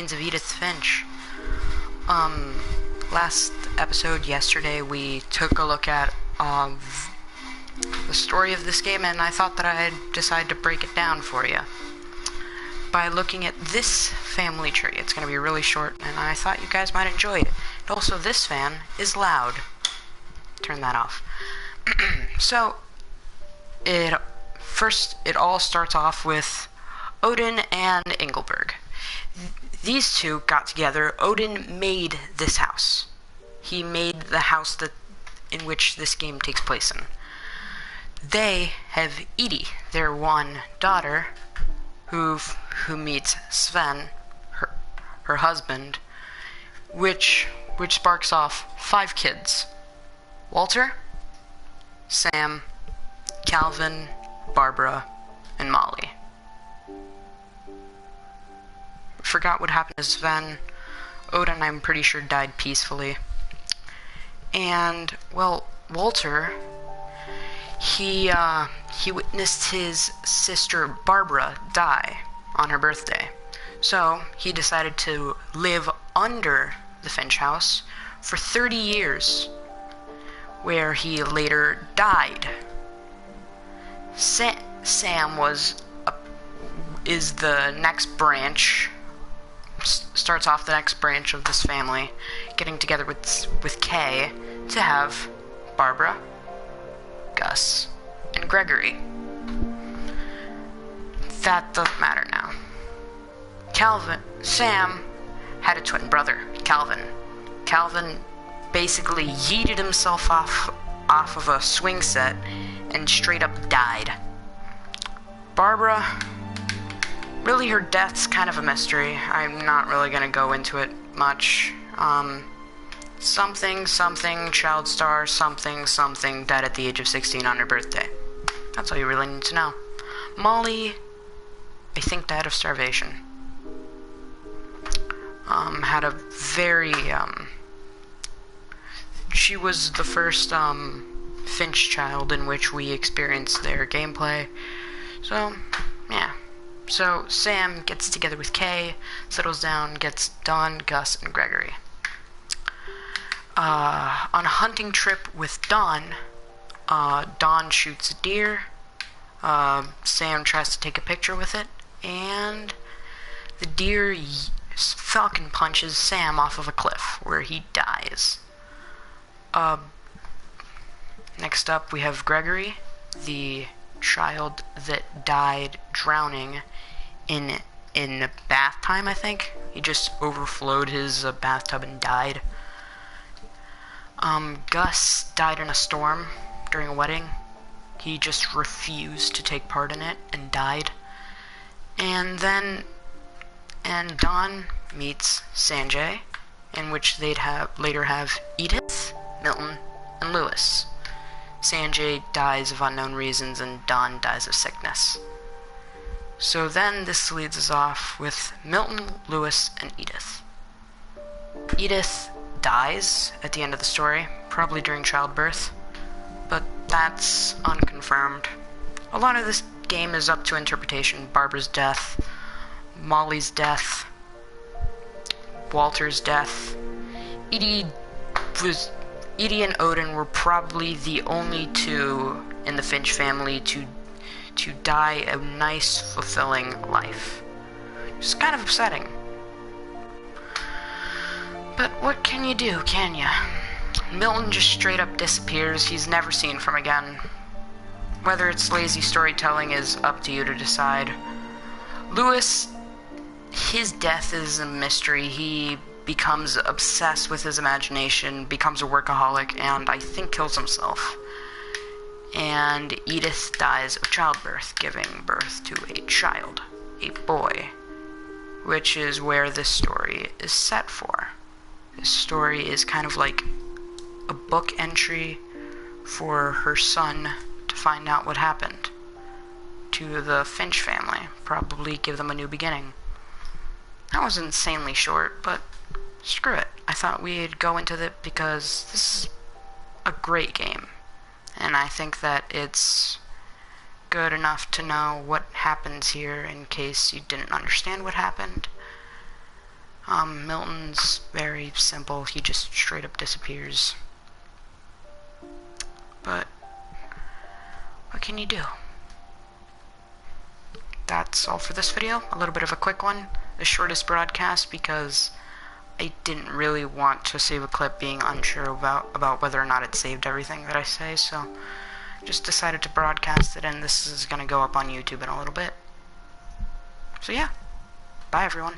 Remains of Edith Finch. Last episode, yesterday, we took a look at the story of this game, and I thought that I'd decide to break it down for you by looking at this family tree. It's going to be really short, and I thought you guys might enjoy it. And also, this fan is loud. Turn that off. So, it all starts off with Odin and Ingelberg. These two got together. Odin made this house. He made the house in which this game takes place in. They have Edie, their one daughter, who meets Sven, her husband, which sparks off 5 kids: Walter, Sam, Calvin, Barbara, and Molly. Forgot what happened to Sven. Odin, I'm pretty sure, died peacefully. And, well, Walter, he witnessed his sister Barbara die on her birthday. So, he decided to live under the Finch house for 30 years, where he later died. Sam is the next branch, starts off the next branch of this family, getting together with Kay to have Barbara, Gus, and Gregory. That doesn't matter now. Sam had a twin brother, Calvin. Calvin basically yeeted himself off of a swing set and straight up died. Barbara, really, her death's kind of a mystery. I'm not really going to go into it much. Something, child star, something, died at the age of 16 on her birthday. That's all you really need to know. Molly, I think, died of starvation. Had a very, she was the first, Finch child in which we experienced their gameplay. So, yeah. So, Sam gets together with Kay, settles down, gets Don, Gus, and Gregory. On a hunting trip with Don, Don shoots a deer, Sam tries to take a picture with it, and the deer falcon punches Sam off of a cliff, where he dies. Next up, we have Gregory, the child that died drowning in a bath time, I think. He just overflowed his bathtub and died. Gus died in a storm during a wedding. He just refused to take part in it and died. And Don meets Sanjay, in which they'd later have Edith, Milton, and Lewis. Sanjay dies of unknown reasons, and Don dies of sickness. So then this leads us off with Milton, Lewis, and Edith. Edith dies at the end of the story, probably during childbirth, but that's unconfirmed. A lot of this game is up to interpretation. Barbara's death, Molly's death, Walter's death. Edie and Odin were probably the only two in the Finch family to die a nice, fulfilling life. It's kind of upsetting. But what can you do, can ya? Milton just straight up disappears. He's never seen from again. Whether it's lazy storytelling is up to you to decide. Lewis, his death is a mystery. He becomes obsessed with his imagination, becomes a workaholic, and I think kills himself. And Edith dies of childbirth, giving birth to a child, a boy, which is where this story is set for. This story is kind of like a book entry for her son to find out what happened to the Finch family, probably give them a new beginning. That was insanely short, but screw it. I thought we'd go into it because this is a great game, and I think that it's good enough to know what happens here in case you didn't understand what happened. Milton's very simple. He just straight up disappears. But what can you do? That's all for this video. A little bit of a quick one. The shortest broadcast because I didn't really want to save a clip being unsure about whether or not it saved everything that I say, so just decided to broadcast it, and this is going to go up on YouTube in a little bit. So yeah, bye everyone.